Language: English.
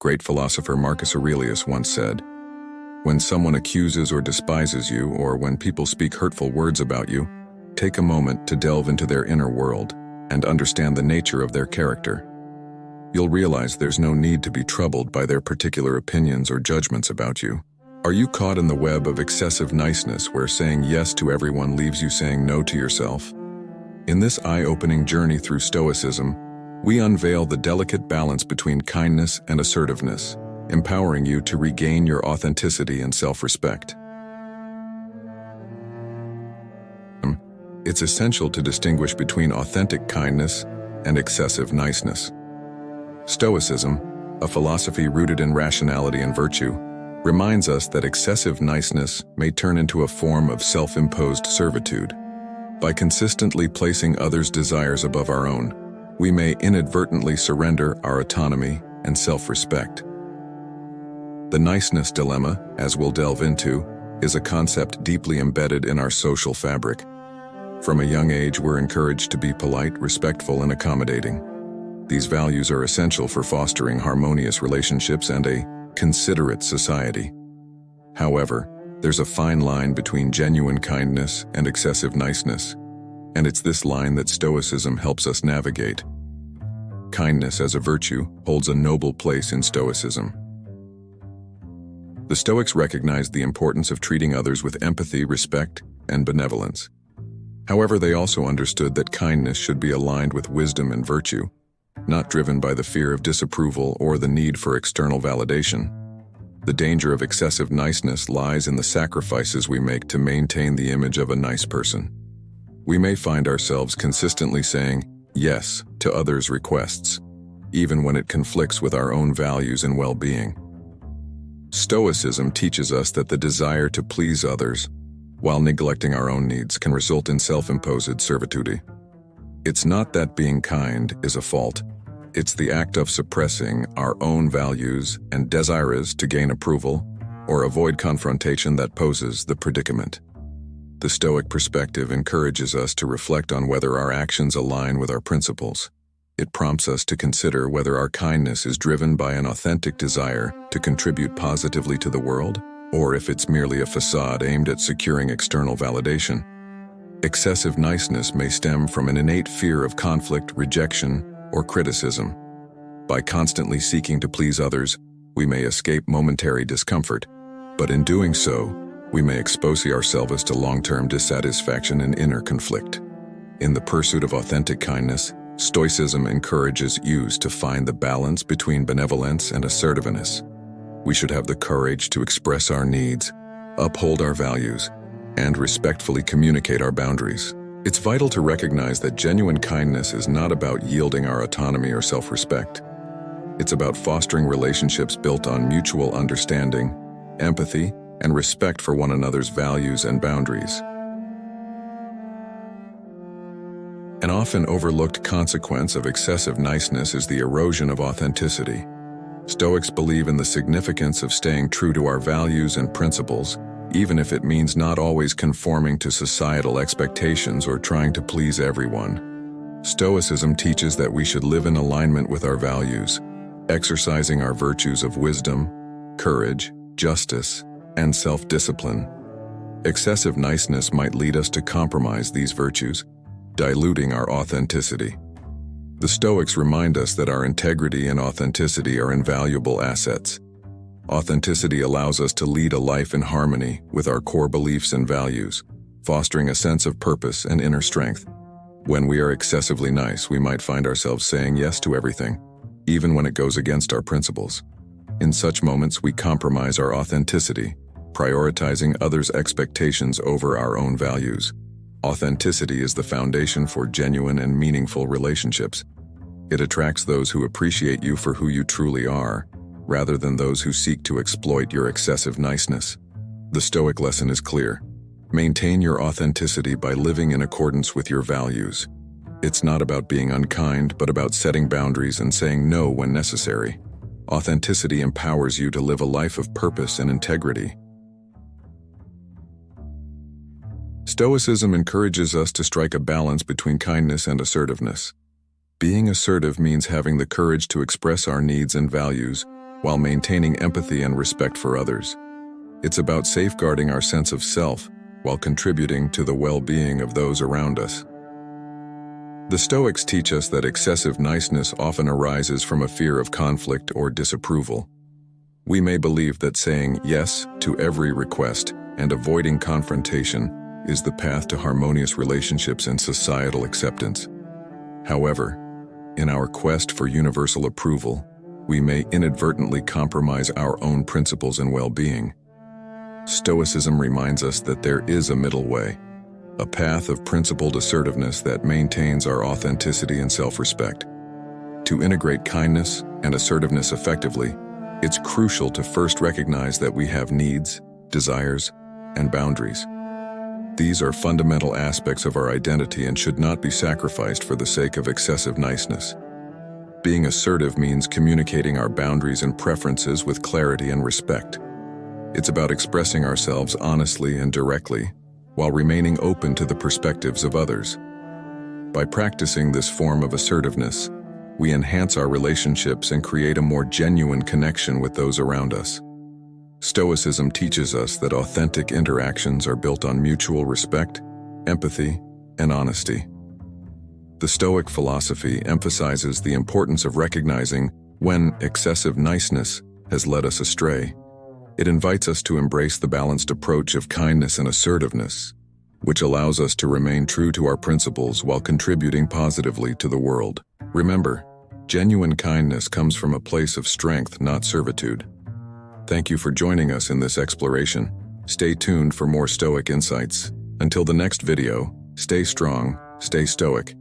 Great philosopher Marcus Aurelius once said, "When someone accuses or despises you, or when people speak hurtful words about you, take a moment to delve into their inner world and understand the nature of their character. You'll realize there's no need to be troubled by their particular opinions or judgments about you." Are you caught in the web of excessive niceness where saying yes to everyone leaves you saying no to yourself? In this eye-opening journey through Stoicism, we unveil the delicate balance between kindness and assertiveness, empowering you to regain your authenticity and self-respect. It's essential to distinguish between authentic kindness and excessive niceness. Stoicism, a philosophy rooted in rationality and virtue, reminds us that excessive niceness may turn into a form of self-imposed servitude. By consistently placing others' desires above our own, we may inadvertently surrender our autonomy and self-respect. The niceness dilemma, as we'll delve into, is a concept deeply embedded in our social fabric. From a young age, we're encouraged to be polite, respectful, and accommodating. These values are essential for fostering harmonious relationships and a considerate society. However, there's a fine line between genuine kindness and excessive niceness, and it's this line that Stoicism helps us navigate. Kindness as a virtue holds a noble place in Stoicism. The Stoics recognized the importance of treating others with empathy, respect, and benevolence. However, they also understood that kindness should be aligned with wisdom and virtue, not driven by the fear of disapproval or the need for external validation. The danger of excessive niceness lies in the sacrifices we make to maintain the image of a nice person. We may find ourselves consistently saying yes to others' requests, even when it conflicts with our own values and well-being. Stoicism teaches us that the desire to please others, while neglecting our own needs, can result in self-imposed servitude. It's not that being kind is a fault. It's the act of suppressing our own values and desires to gain approval or avoid confrontation that poses the predicament. The Stoic perspective encourages us to reflect on whether our actions align with our principles. It prompts us to consider whether our kindness is driven by an authentic desire to contribute positively to the world, or if it's merely a facade aimed at securing external validation. Excessive niceness may stem from an innate fear of conflict, rejection, or criticism. By constantly seeking to please others, we may escape momentary discomfort, but in doing so, we may expose ourselves to long-term dissatisfaction and inner conflict. In the pursuit of authentic kindness, Stoicism encourages you to find the balance between benevolence and assertiveness. We should have the courage to express our needs, uphold our values, and respectfully communicate our boundaries. It's vital to recognize that genuine kindness is not about yielding our autonomy or self-respect. It's about fostering relationships built on mutual understanding, empathy, and respect for one another's values and boundaries. An often overlooked consequence of excessive niceness is the erosion of authenticity. Stoics believe in the significance of staying true to our values and principles, even if it means not always conforming to societal expectations or trying to please everyone. Stoicism teaches that we should live in alignment with our values, exercising our virtues of wisdom, courage, justice, and self-discipline. Excessive niceness might lead us to compromise these virtues, diluting our authenticity. The Stoics remind us that our integrity and authenticity are invaluable assets. Authenticity allows us to lead a life in harmony with our core beliefs and values, fostering a sense of purpose and inner strength. When we are excessively nice, we might find ourselves saying yes to everything, even when it goes against our principles. In such moments, we compromise our authenticity, prioritizing others' expectations over our own values. Authenticity is the foundation for genuine and meaningful relationships. It attracts those who appreciate you for who you truly are, rather than those who seek to exploit your excessive niceness. The Stoic lesson is clear. Maintain your authenticity by living in accordance with your values. It's not about being unkind, but about setting boundaries and saying no when necessary. Authenticity empowers you to live a life of purpose and integrity. Stoicism encourages us to strike a balance between kindness and assertiveness. Being assertive means having the courage to express our needs and values, while maintaining empathy and respect for others. It's about safeguarding our sense of self while contributing to the well-being of those around us. The Stoics teach us that excessive niceness often arises from a fear of conflict or disapproval. We may believe that saying yes to every request and avoiding confrontation is the path to harmonious relationships and societal acceptance. However, in our quest for universal approval, we may inadvertently compromise our own principles and well-being. Stoicism reminds us that there is a middle way, a path of principled assertiveness that maintains our authenticity and self-respect. To integrate kindness and assertiveness effectively, it's crucial to first recognize that we have needs, desires, and boundaries. These are fundamental aspects of our identity and should not be sacrificed for the sake of excessive niceness. Being assertive means communicating our boundaries and preferences with clarity and respect. It's about expressing ourselves honestly and directly, while remaining open to the perspectives of others. By practicing this form of assertiveness, we enhance our relationships and create a more genuine connection with those around us. Stoicism teaches us that authentic interactions are built on mutual respect, empathy, and honesty. The Stoic philosophy emphasizes the importance of recognizing when excessive niceness has led us astray. It invites us to embrace the balanced approach of kindness and assertiveness, which allows us to remain true to our principles while contributing positively to the world. Remember, genuine kindness comes from a place of strength, not servitude. Thank you for joining us in this exploration. Stay tuned for more Stoic insights. Until the next video, stay strong, stay Stoic,